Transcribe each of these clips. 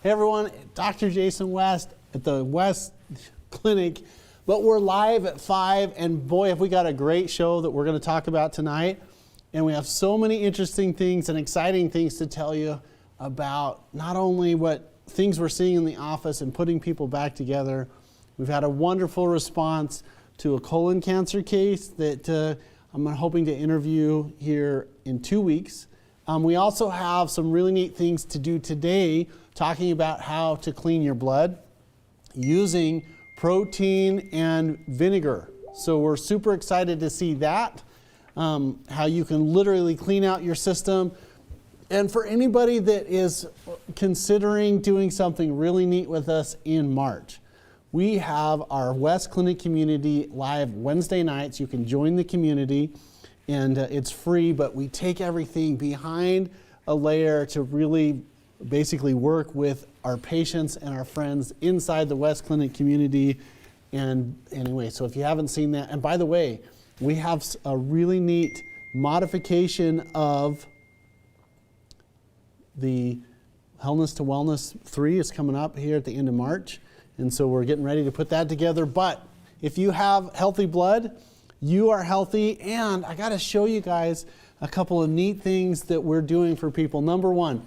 Hey everyone, Dr. Jason West at the West Clinic, but we're live at 5, and boy, have we got a great show that we're going to talk about tonight. And we have so many interesting things and exciting things to tell you about not only what things we're seeing in the office and putting people back together. We've had a wonderful response to a colon cancer case that I'm hoping to interview here in 2 weeks. We also have some really neat things to do today, talking about how to clean your blood using protein and vinegar. So we're super excited to see that, how you can literally clean out your system. And for anybody that is considering doing something really neat with us in March, we have our West Clinic community live Wednesday nights. You can join the community, and it's free, but we take everything behind a layer to really basically work with our patients and our friends inside the West Clinic community. And anyway, so if you haven't seen that, and by the way, we have a really neat modification of the Wellness to Wellness 3 is coming up here at the end of March. And so we're getting ready to put that together. But if you have healthy blood, you are healthy. And I got to show you guys a couple of neat things that we're doing for people. Number one,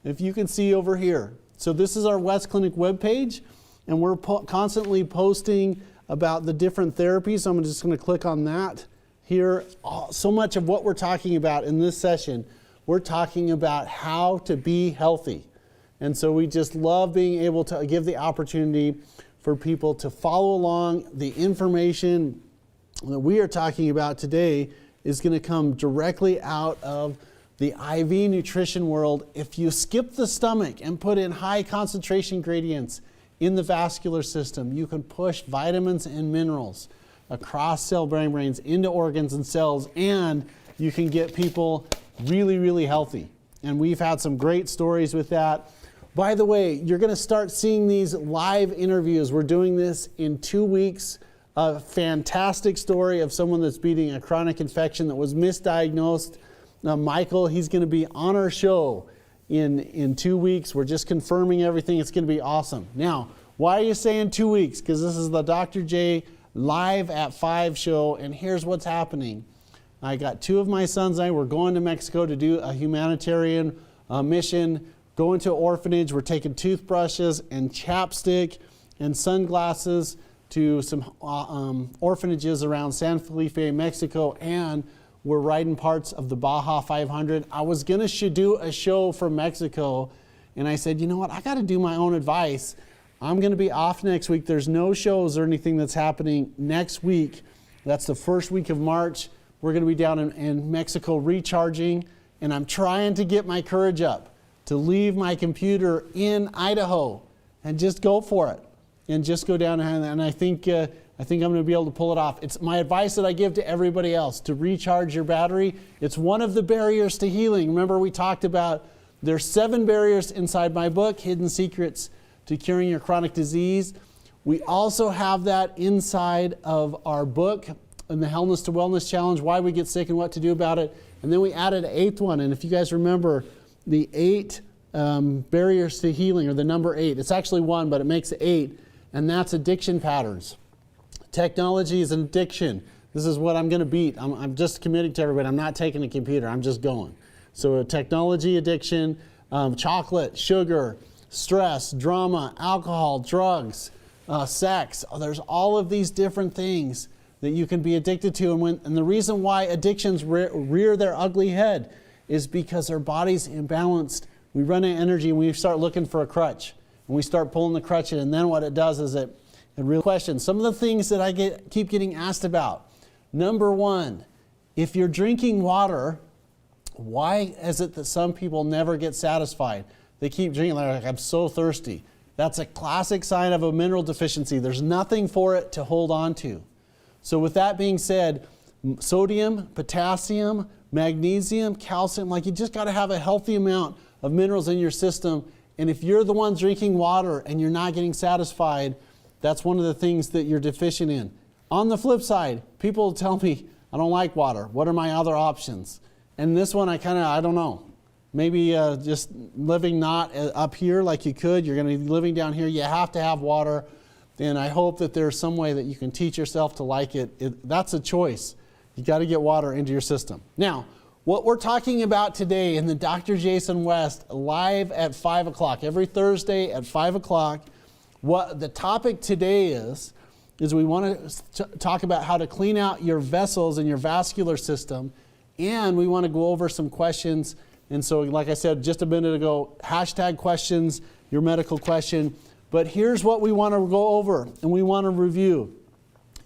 if you can see over here. So this is our West Clinic webpage, and we're constantly posting about the different therapies. So I'm just going to click on that here. So much of what we're talking about in this session, we're talking about how to be healthy. And so we just love being able to give the opportunity for people to follow along. The information that we are talking about today is going to come directly out of the IV nutrition world. If you skip the stomach and put in high concentration gradients in the vascular system, you can push vitamins and minerals across cell membranes into organs and cells, and you can get people really, really healthy. And we've had some great stories with that. By the way, you're going to start seeing these live interviews. We're doing this in 2 weeks. A fantastic story of someone that's beating a chronic infection that was misdiagnosed. Michael, he's going to be on our show in 2 weeks. We're just confirming everything. It's going to be awesome. Now, why are you saying 2 weeks? Because this is the Dr. J live at 5 show, and here's what's happening. I got 2 of my sons and I were going to Mexico to do a humanitarian mission, going to an orphanage. We're taking toothbrushes and chapstick and sunglasses to some orphanages around San Felipe, Mexico, and we're riding parts of the Baja 500. I was going to do a show from Mexico, and I said, you know what, I got to do my own advice. I'm going to be off next week. There's no shows or anything that's happening next week. That's the first week of March. We're going to be down in Mexico recharging, and I'm trying to get my courage up to leave my computer in Idaho and just go for it and just go down. And I think I'm going to be able to pull it off. It's my advice that I give to everybody else, to recharge your battery. It's one of the barriers to healing. Remember, we talked about there's 7 barriers inside my book, Hidden Secrets to Curing Your Chronic Disease. We also have that inside of our book, in the Wellness to Wellness Challenge, Why We Get Sick and What to Do About It. And then we added an 8th one. And if you guys remember the 8 barriers to healing, or the number 8, it's actually 1, but it makes it 8, and that's addiction patterns. Technology is an addiction. This is what I'm going to beat. I'm just committing to everybody. I'm not taking a computer. I'm just going. So a technology addiction, chocolate, sugar, stress, drama, alcohol, drugs, sex. There's all of these different things that you can be addicted to. And the reason why addictions rear their ugly head is because our body's imbalanced. We run out of energy and we start looking for a crutch. And we start pulling the crutch in. And then what it does is it really questions. Some of the things that I keep getting asked about. Number 1, if you're drinking water, why is it that some people never get satisfied? They keep drinking, they're like, I'm so thirsty. That's a classic sign of a mineral deficiency. There's nothing for it to hold on to. So with that being said, sodium, potassium, magnesium, calcium, like you just got to have a healthy amount of minerals in your system. And if you're the one drinking water and you're not getting satisfied, that's one of the things that you're deficient in. On the flip side, people tell me, I don't like water. What are my other options? And this one, I don't know. maybe just living not up here like you could. You're going to be living down here. You have to have water. And I hope that there's some way that you can teach yourself to like it. That's a choice. You got to get water into your system. Now, what we're talking about today in the Dr. Jason West live at 5 o'clock, every Thursday at 5 o'clock, what the topic today is we want to talk about how to clean out your vessels and your vascular system, and we want to go over some questions. And so, like I said just a minute ago, hashtag questions, your medical question. But here's what we want to go over and we want to review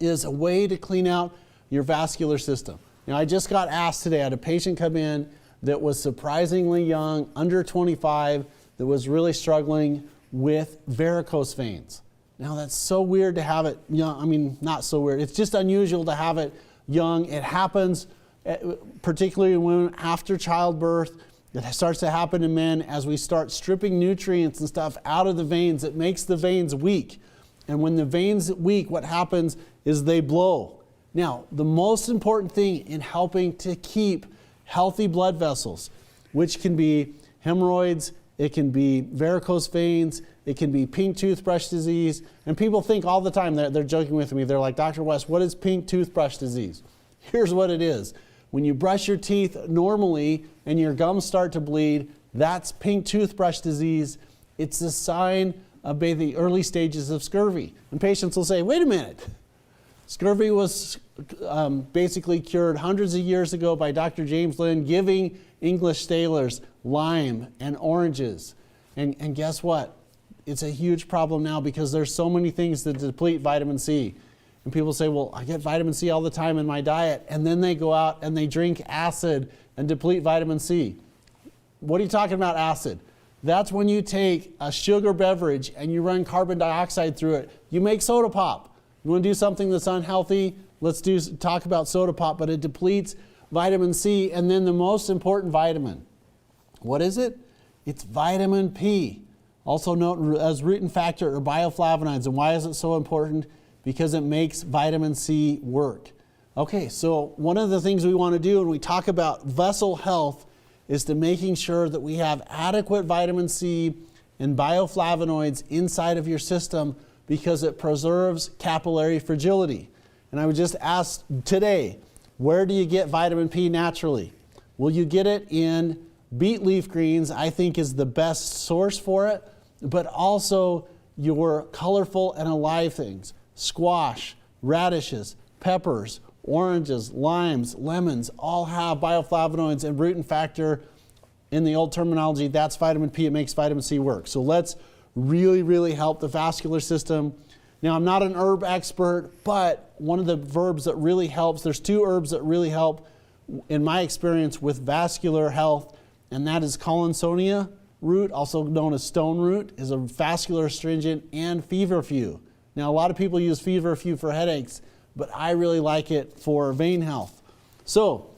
is a way to clean out your vascular system. Now, I just got asked today, I had a patient come in that was surprisingly young, under 25, that was really struggling with varicose veins. Now, that's so weird to have it young. I mean, not so weird. It's just unusual to have it young. It happens particularly in women after childbirth. It starts to happen in men as we start stripping nutrients and stuff out of the veins. It makes the veins weak. And when the veins weak, what happens is they blow. Now, the most important thing in helping to keep healthy blood vessels, which can be hemorrhoids, it can be varicose veins, it can be pink toothbrush disease. And people think all the time, they're joking with me, they're like, Dr. West, what is pink toothbrush disease? Here's what it is. When you brush your teeth normally and your gums start to bleed, that's pink toothbrush disease. It's a sign of the early stages of scurvy. And patients will say, wait a minute. Scurvy was basically cured hundreds of years ago by Dr. James Lind giving English sailors lime and oranges. And guess what? It's a huge problem now because there's so many things that deplete vitamin C. And people say, well, I get vitamin C all the time in my diet. And then they go out and they drink acid and deplete vitamin C. What are you talking about, acid? That's when you take a sugar beverage and you run carbon dioxide through it. You make soda pop. You want to do something that's unhealthy? Let's talk about soda pop, but it depletes vitamin C. And then the most important vitamin. What is it? It's vitamin P, also known as rutin factor or bioflavonoids. And why is it so important? Because it makes vitamin C work. Okay, so one of the things we want to do when we talk about vessel health is to making sure that we have adequate vitamin C and bioflavonoids inside of your system because it preserves capillary fragility. And I would just ask today, where do you get vitamin P naturally? Well, you get it in beet leaf greens, I think is the best source for it, but also your colorful and alive things. Squash, radishes, peppers, oranges, limes, lemons, all have bioflavonoids and rutin factor. In the old terminology, that's vitamin P. It makes vitamin C work. So let's really help the vascular system. Now, I'm not an herb expert, but one of the herbs that really helps, there's two herbs that really help, in my experience, with vascular health, and that is Collinsonia root, also known as stone root, is a vascular astringent, and feverfew. Now, a lot of people use feverfew for headaches, but I really like it for vein health. So,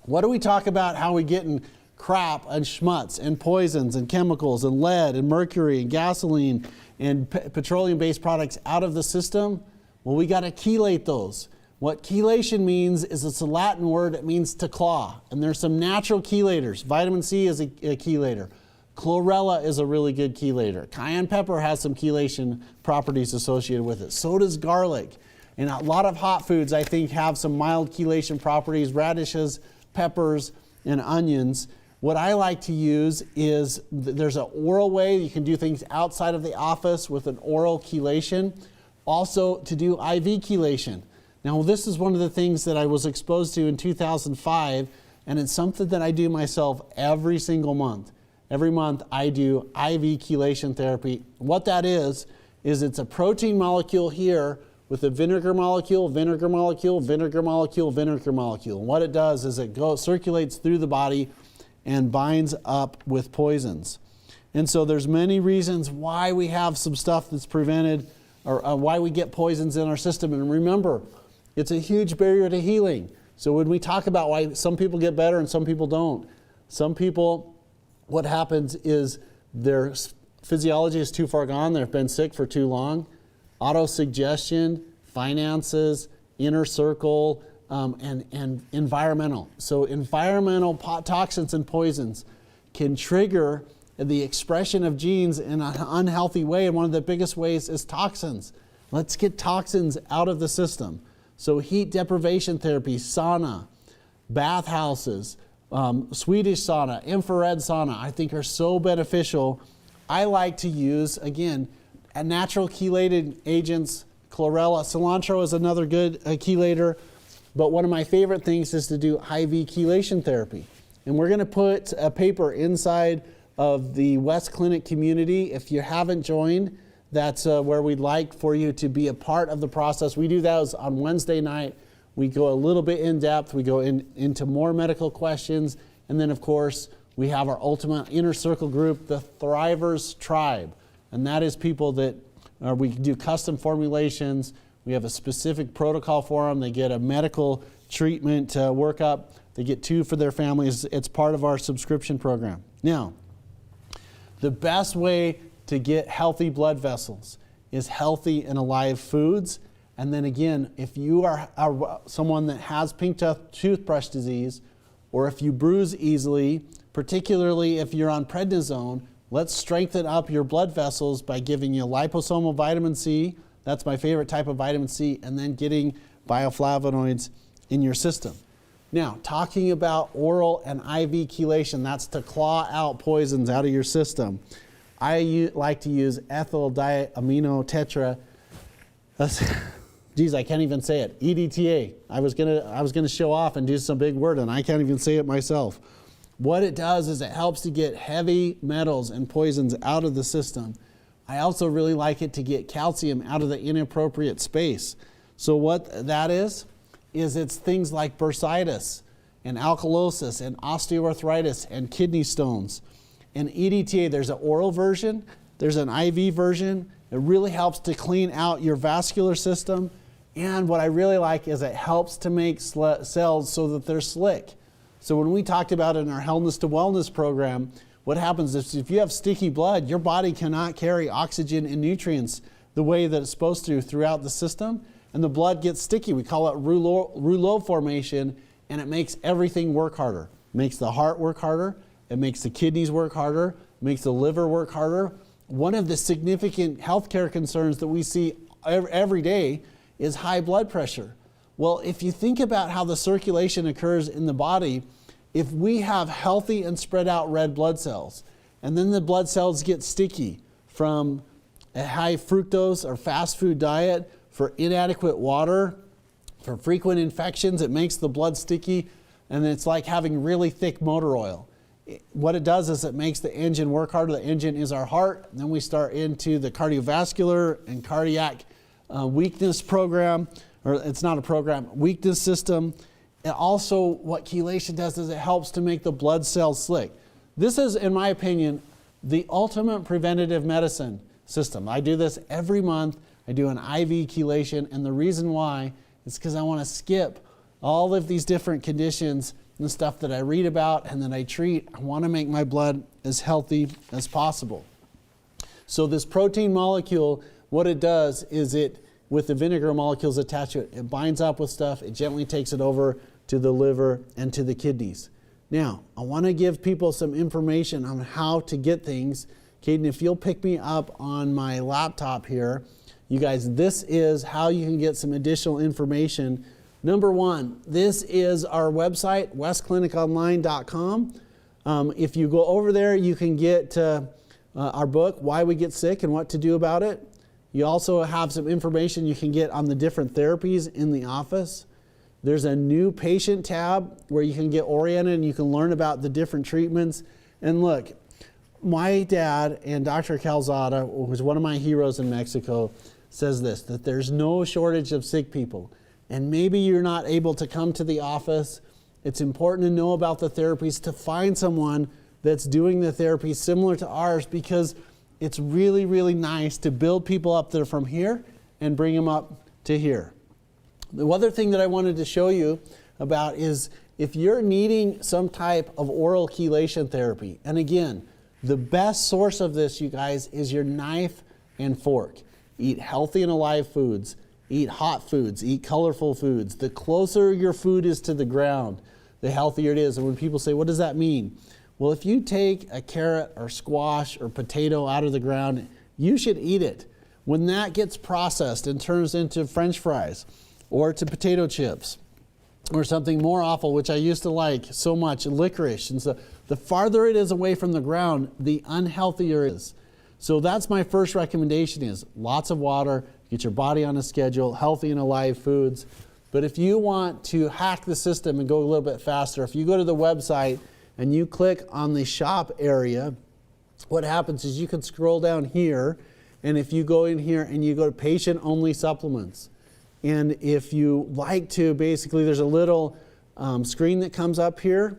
what do we talk about how we get in crap and schmutz and poisons and chemicals and lead and mercury and gasoline and petroleum-based products out of the system? Well, we got to chelate those. What chelation means is it's a Latin word. It means to claw. And there's some natural chelators. Vitamin C is a chelator. Chlorella is a really good chelator. Cayenne pepper has some chelation properties associated with it. So does garlic. And a lot of hot foods, I think, have some mild chelation properties. Radishes, peppers, and onions. What I like to use is, there's an oral way. You can do things outside of the office with an oral chelation. Also, to do IV chelation. Now, this is one of the things that I was exposed to in 2005, and it's something that I do myself every single month. Every month I do IV chelation therapy. What that is it's a protein molecule here with a vinegar molecule, vinegar molecule, vinegar molecule, vinegar molecule. And what it does is it circulates through the body and binds up with poisons. And so there's many reasons why we have some stuff that's prevented, or why we get poisons in our system. And remember, it's a huge barrier to healing. So when we talk about why some people get better and some people don't, some people, what happens is their physiology is too far gone, they've been sick for too long. Autosuggestion, finances, inner circle, and environmental. So environmental toxins and poisons can trigger the expression of genes in an unhealthy way, and one of the biggest ways is toxins. Let's get toxins out of the system. So heat deprivation therapy, sauna, bathhouses, Swedish sauna, infrared sauna, I think are so beneficial. I like to use, again, natural chelated agents. Chlorella, cilantro is another good chelator. But one of my favorite things is to do IV chelation therapy. And we're going to put a paper inside of the West Clinic community. If you haven't joined, that's where we'd like for you to be a part of the process. We do those on Wednesday night. We go a little bit in depth. We go into more medical questions. And then, of course, we have our ultimate inner circle group, the Thrivers Tribe. And that is people that we do custom formulations. We have a specific protocol for them. They get a medical treatment workup. They get 2 for their families. It's part of our subscription program. Now, the best way to get healthy blood vessels is healthy and alive foods. And then again, if you are someone that has pink toothbrush disease, or if you bruise easily, particularly if you're on prednisone, let's strengthen up your blood vessels by giving you liposomal vitamin C. That's my favorite type of vitamin C, and then getting bioflavonoids in your system. Now, talking about oral and IV chelation, that's to claw out poisons out of your system. I like to use ethyl diamino tetra. Geez, I can't even say it. EDTA. I was gonna show off and do some big word, and I can't even say it myself. What it does is it helps to get heavy metals and poisons out of the system. I also really like it to get calcium out of the inappropriate space. So what that is it's things like bursitis and alkalosis and osteoarthritis and kidney stones. And EDTA, there's an oral version, there's an IV version. It really helps to clean out your vascular system. And what I really like is it helps to make cells so that they're slick. So when we talked about in our Wellness to Wellness program, what happens is if you have sticky blood, your body cannot carry oxygen and nutrients the way that it's supposed to throughout the system, and the blood gets sticky. We call it rouleau formation, and it makes everything work harder. It makes the heart work harder, it makes the kidneys work harder, it makes the liver work harder. One of the significant healthcare concerns that we see every day is high blood pressure. Well, if you think about how the circulation occurs in the body, if we have healthy and spread out red blood cells, and then the blood cells get sticky from a high fructose or fast food diet, for inadequate water, for frequent infections, it makes the blood sticky, and it's like having really thick motor oil. What it does is it makes the engine work harder. The engine is our heart. Then we start into the cardiovascular and cardiac weakness program, or it's not a program, weakness system. And also what chelation does is it helps to make the blood cells slick. This is, in my opinion, the ultimate preventative medicine system. I do this every month. I do an IV chelation, and the reason why is because I want to skip all of these different conditions and stuff that I read about and that I treat. I want to make my blood as healthy as possible. So this protein molecule, what it does is it, with the vinegar molecules attached to it, it binds up with stuff, it gently takes it over to the liver and to the kidneys. Now, I want to give people some information on how to get things. Caden, if you'll pick me up on my laptop here, you guys, this is how you can get some additional information. Number one, this is our website, westcliniconline.com. If you go over there, you can get our book, Why We Get Sick and What to Do About It. You also have some information you can get on the different therapies in the office. There's a new patient tab where you can get oriented and you can learn about the different treatments. And look, my dad and Dr. Calzada, who was one of my heroes in Mexico, says this, that there's no shortage of sick people. And maybe you're not able to come to the office. It's important to know about the therapies, to find someone that's doing the therapy similar to ours, because it's really, really nice to build people up that are from here and bring them up to here. The other thing that I wanted to show you about is if you're needing some type of oral chelation therapy, and again, the best source of this, you guys, is your knife and fork. Eat healthy and alive foods. Eat hot foods. Eat colorful foods. The closer your food is to the ground, the healthier it is. And when people say, what does that mean? Well, if you take a carrot or squash or potato out of the ground, you should eat it. When that gets processed and turns into French fries or to potato chips or something more awful, which I used to like so much, licorice. And so the farther it is away from the ground, the unhealthier it is. So that's my first recommendation is lots of water, get your body on a schedule, healthy and alive foods. But if you want to hack the system and go a little bit faster, if you go to the website and you click on the shop area, what happens is you can scroll down here, and if you go in here and you go to patient-only supplements, and if you like to, basically there's a little screen that comes up here,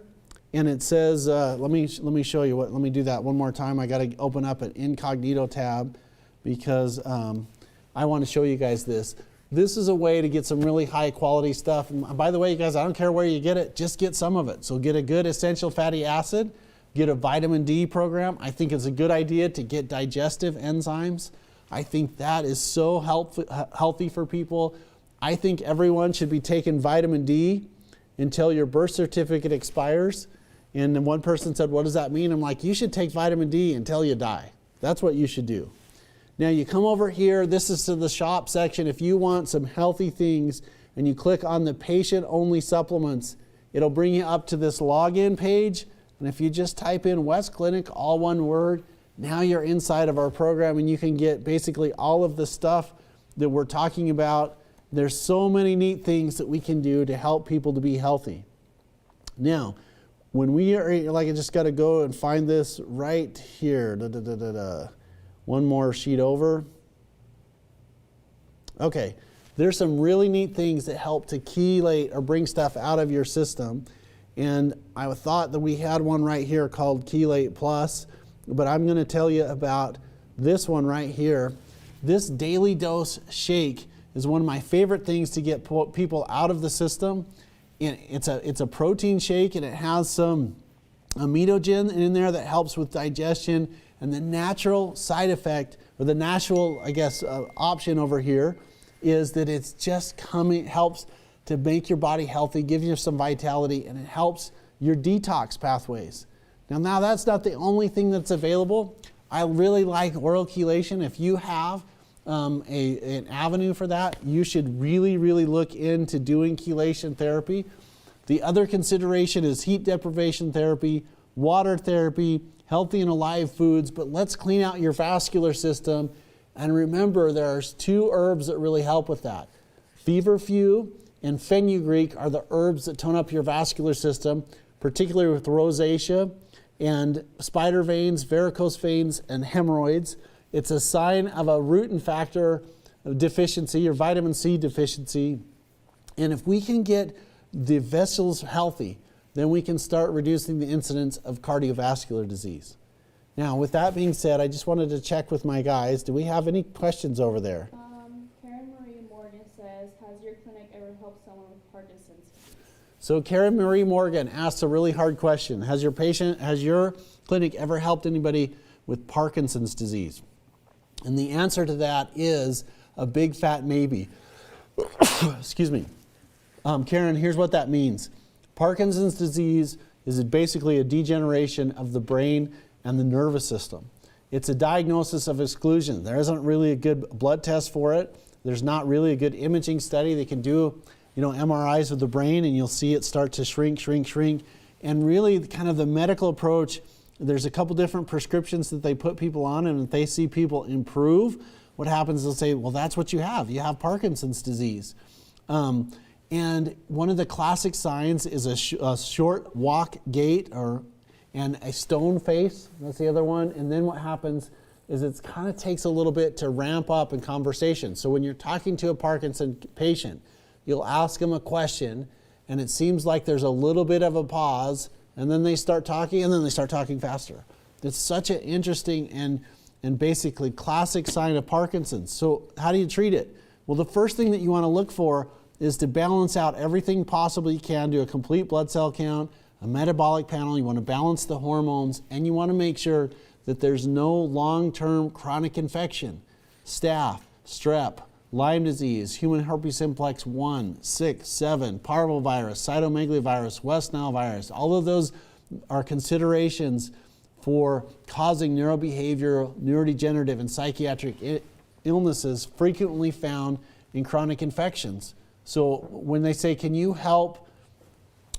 and it says, let me show you let me do that one more time. I got to open up an incognito tab because I want to show you guys this. This is a way to get some really high quality stuff. And by the way, you guys, I don't care where you get it, just get some of it. So get a good essential fatty acid, get a vitamin D program. I think it's a good idea to get digestive enzymes. I think that is so healthy for people. I think everyone should be taking vitamin D until your birth certificate expires. And then one person said, what does that mean? I'm like, you should take vitamin D until you die. That's what you should do. Now you come over here, this is to the shop section. If you want some healthy things and you click on the patient-only supplements, it'll bring you up to this login page. And if you just type in West Clinic, all one word, now you're inside of our program and you can get basically all of the stuff that we're talking about. There's so many neat things that we can do to help people to be healthy. Now, when we are, like I just got to go and find this right here. One more sheet over. Okay, there's some really neat things that help to chelate or bring stuff out of your system. And I thought that we had one right here called Chelate Plus, but I'm going to tell you about this one right here. This daily dose shake is one of my favorite things to get people out of the system. And it's a protein shake, and it has some aminogen in there that helps with digestion. And the natural side effect, or the natural, option over here is that it's just helps to make your body healthy, give you some vitality, and it helps your detox pathways. Now that's not the only thing that's available. I really like oral chelation. If you have an avenue for that, you should really, really look into doing chelation therapy. The other consideration is heat deprivation therapy, water therapy, healthy and alive foods, but let's clean out your vascular system. And remember, there's two herbs that really help with that. Feverfew and fenugreek are the herbs that tone up your vascular system, particularly with rosacea and spider veins, varicose veins, and hemorrhoids. It's a sign of a root factor deficiency or vitamin C deficiency. And if we can get the vessels healthy, then we can start reducing the incidence of cardiovascular disease. Now, with that being said, I just wanted to check with my guys. Do we have any questions over there? Karen Marie Morgan says, has your clinic ever helped someone with Parkinson's? So Karen Marie Morgan asked a really hard question. Has your clinic ever helped anybody with Parkinson's disease? And the answer to that is a big fat maybe. Excuse me. Karen, here's what that means. Parkinson's disease is basically a degeneration of the brain and the nervous system. It's a diagnosis of exclusion. There isn't really a good blood test for it. There's not really a good imaging study. They can do, MRIs of the brain, and you'll see it start to shrink. And really, kind of the medical approach, there's a couple different prescriptions that they put people on, and if they see people improve, what happens is they'll say, well, that's what you have. You have Parkinson's disease. And one of the classic signs is a short walk gait and a stone face. That's the other one. And then what happens is it kind of takes a little bit to ramp up in conversation. So when you're talking to a Parkinson patient, you'll ask them a question, and it seems like there's a little bit of a pause, and then they start talking, and then they start talking faster. It's such an interesting and basically classic sign of Parkinson's. So how do you treat it? Well, the first thing that you want to look for is to balance out everything possible you can, do a complete blood cell count, a metabolic panel. You want to balance the hormones, and you want to make sure that there's no long-term chronic infection. Staph, strep, Lyme disease, human herpes simplex 1, 6, 7, parvovirus, cytomegalovirus, West Nile virus. All of those are considerations for causing neurobehavioral, neurodegenerative, and psychiatric illnesses frequently found in chronic infections. So when they say, can you help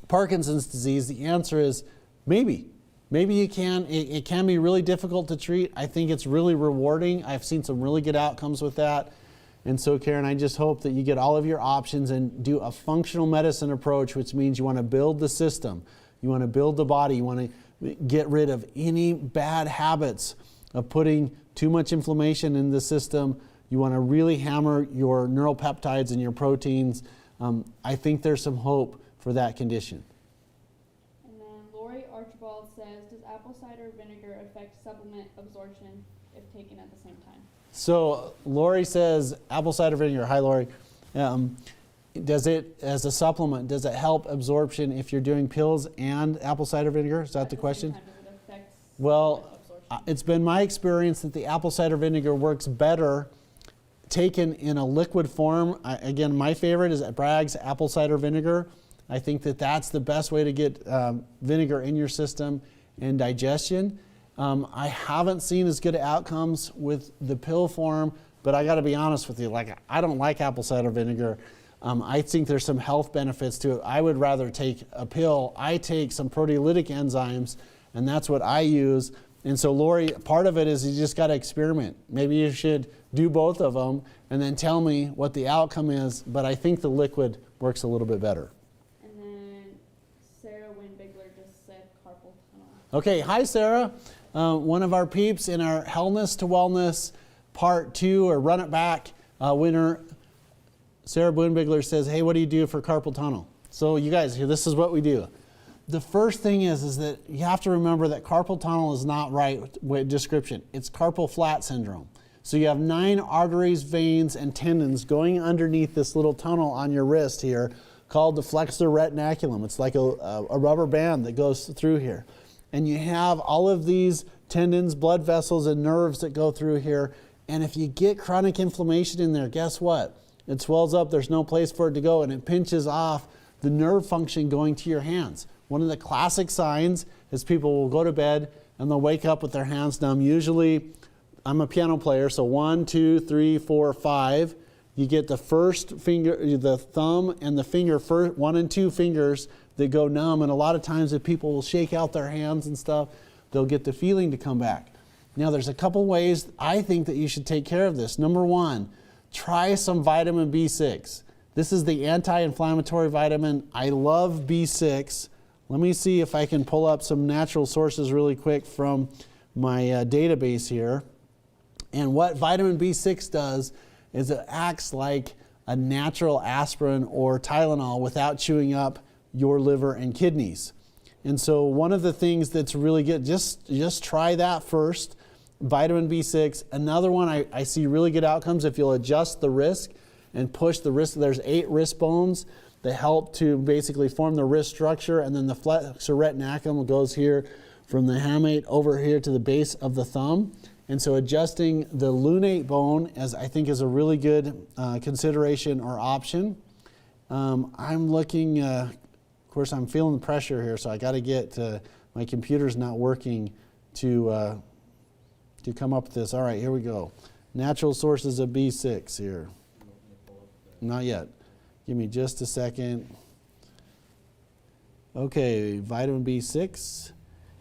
Parkinson's disease, the answer is maybe. Maybe you can. It can be really difficult to treat. I think it's really rewarding. I've seen some really good outcomes with that. And so, Karen, I just hope that you get all of your options and do a functional medicine approach, which means you want to build the system. You want to build the body. You want to get rid of any bad habits of putting too much inflammation in the system. You want to really hammer your neuropeptides and your proteins. I think there's some hope for that condition. And then Lori Archibald says, does apple cider vinegar affect supplement absorption if taken at the same time? So Lori says apple cider vinegar. Hi, Lori. Does it, as a supplement, does it help absorption if you're doing pills and apple cider vinegar? Is that the question? Does it affect Well, absorption? it's been my experience that the apple cider vinegar works better taken in a liquid form. Again, my favorite is Bragg's apple cider vinegar. I think that that's the best way to get vinegar in your system and digestion. I haven't seen as good outcomes with the pill form, but I got to be honest with you, I don't like apple cider vinegar. I think there's some health benefits to it. I would rather take a pill. I take some proteolytic enzymes, and that's what I use. And so, Lori, part of it is you just got to experiment. Maybe you should do both of them and then tell me what the outcome is, but I think the liquid works a little bit better. And then Sarah Winbigler just said carpal tunnel. Okay, hi Sarah. One of our peeps in our Hellness to Wellness Part 2 or Run It Back winner, Sarah Boonbigler says, hey, what do you do for carpal tunnel? So you guys, here, this is what we do. The first thing is that you have to remember that carpal tunnel is not right with description. It's carpal flat syndrome. So you have 9 arteries, veins, and tendons going underneath this little tunnel on your wrist here called the flexor retinaculum. It's like a rubber band that goes through here. And you have all of these tendons, blood vessels, and nerves that go through here. And if you get chronic inflammation in there, guess what? It swells up, there's no place for it to go, and it pinches off the nerve function going to your hands. One of the classic signs is people will go to bed and they'll wake up with their hands numb. Usually, I'm a piano player, so 1, 2, 3, 4, 5. You get the first finger, the thumb and the finger, 1 and 2 fingers that go numb. And a lot of times if people will shake out their hands and stuff, they'll get the feeling to come back. Now there's a couple ways I think that you should take care of this. Number 1, try some vitamin B6. This is the anti-inflammatory vitamin. I love B6. Let me see if I can pull up some natural sources really quick from my database here. And what vitamin B6 does is it acts like a natural aspirin or Tylenol without chewing up your liver and kidneys. And so one of the things that's really good, just try that first, vitamin B6. Another one I see really good outcomes if you'll adjust the wrist and push the wrist. There's 8 wrist bones that help to basically form the wrist structure, and then the flexor retinaculum goes here from the hamate over here to the base of the thumb. And so adjusting the lunate bone I think is a really good consideration or option. I'm looking, of course I'm feeling the pressure here, so I got to get, my computer's not working to come up with this. All right, here we go. Natural sources of B6 here. Not yet. Give me just a second. Okay, vitamin B6.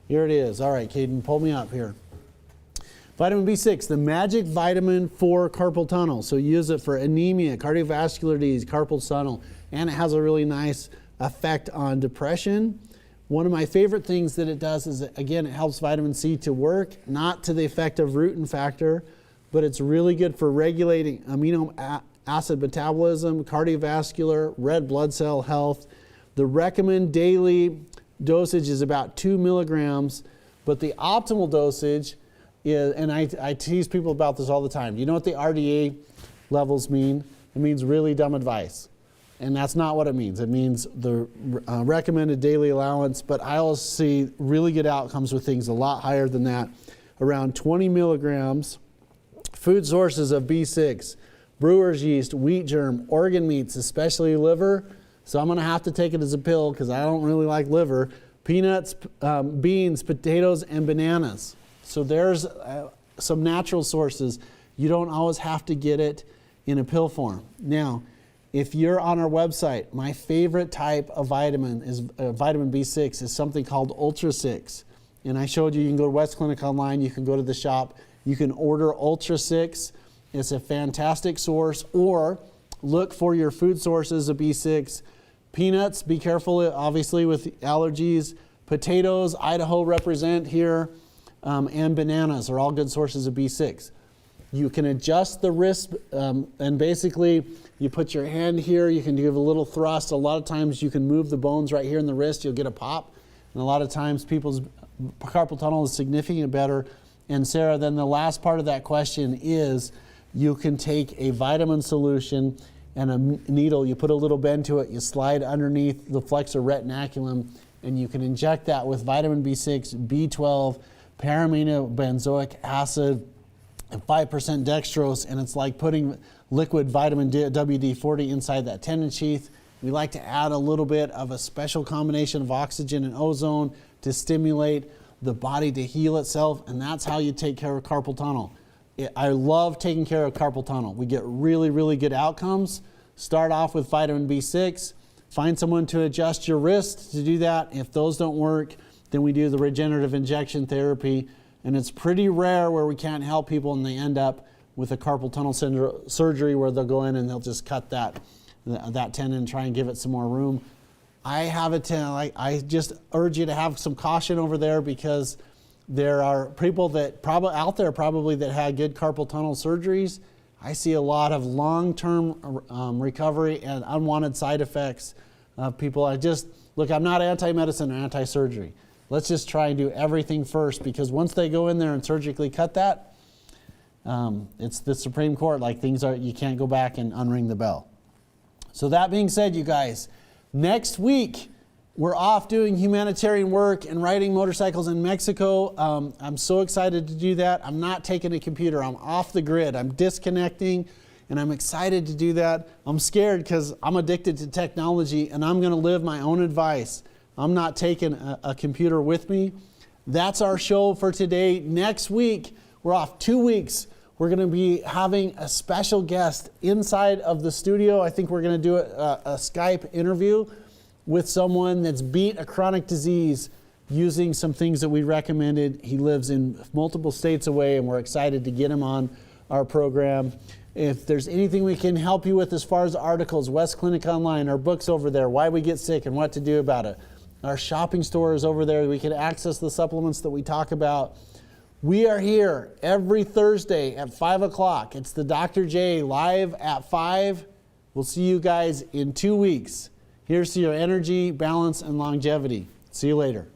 Here it is. All right, Caden, pull me up here. Vitamin B6, the magic vitamin for carpal tunnel. So use it for anemia, cardiovascular disease, carpal tunnel, and it has a really nice effect on depression. One of my favorite things that it does is, again, it helps vitamin C to work, not to the effect of rutin factor, but it's really good for regulating amino acid metabolism, cardiovascular, red blood cell health. The recommended daily dosage is about 2 milligrams, but the optimal dosage is, and I tease people about this all the time. You know what the RDA levels mean? It means really dumb advice. And that's not what it means. It means the recommended daily allowance, but I also see really good outcomes with things a lot higher than that, around 20 milligrams. Food sources of B6, brewer's yeast, wheat germ, organ meats, especially liver. So I'm going to have to take it as a pill because I don't really like liver, peanuts, beans, potatoes, and bananas. So there's some natural sources. You don't always have to get it in a pill form. Now, if you're on our website, my favorite type of vitamin is vitamin B6 is something called Ultra 6. And I showed you, you can go to West Clinic online, you can go to the shop, you can order Ultra 6. It's a fantastic source, or look for your food sources of B6. Peanuts, be careful obviously with allergies. Potatoes, Idaho represent here, and bananas are all good sources of B6. You can adjust the wrist, and basically you put your hand here, you can give a little thrust. A lot of times you can move the bones right here in the wrist, you'll get a pop. And a lot of times people's carpal tunnel is significantly better. And Sarah, then the last part of that question is you can take a vitamin solution and a needle, you put a little bend to it, you slide underneath the flexor retinaculum, and you can inject that with vitamin B6, B12, paramino benzoic acid, and 5% dextrose, and it's like putting liquid vitamin WD-40 inside that tendon sheath. We like to add a little bit of a special combination of oxygen and ozone to stimulate the body to heal itself, and that's how you take care of carpal tunnel. I love taking care of carpal tunnel. We get really, really good outcomes. Start off with vitamin B6. Find someone to adjust your wrist to do that. If those don't work, then we do the regenerative injection therapy. And it's pretty rare where we can't help people and they end up with a carpal tunnel surgery where they'll go in and they'll just cut that tendon and try and give it some more room. I just urge you to have some caution over there, because there are people that probably out there that had good carpal tunnel surgeries. I see a lot of long-term recovery and unwanted side effects of people. I'm not anti-medicine or anti-surgery. Let's just try and do everything first, because once they go in there and surgically cut that, it's the Supreme Court. You can't go back and unring the bell. So that being said, you guys, next week we're off doing humanitarian work and riding motorcycles in Mexico. I'm so excited to do that. I'm not taking a computer. I'm off the grid. I'm disconnecting, and I'm excited to do that. I'm scared because I'm addicted to technology, and I'm going to live my own advice. I'm not taking a computer with me. That's our show for today. Next week, we're off 2 weeks. We're going to be having a special guest inside of the studio. I think we're going to do a Skype interview with someone that's beat a chronic disease using some things that we recommended. He lives in multiple states away, and we're excited to get him on our program. If there's anything we can help you with as far as articles, West Clinic Online, our books over there, Why We Get Sick and What to Do About It. Our shopping store is over there. We can access the supplements that we talk about. We are here every Thursday at 5 o'clock. It's the Dr. J live at 5. We'll see you guys in 2 weeks. Here's to your energy, balance, and longevity. See you later.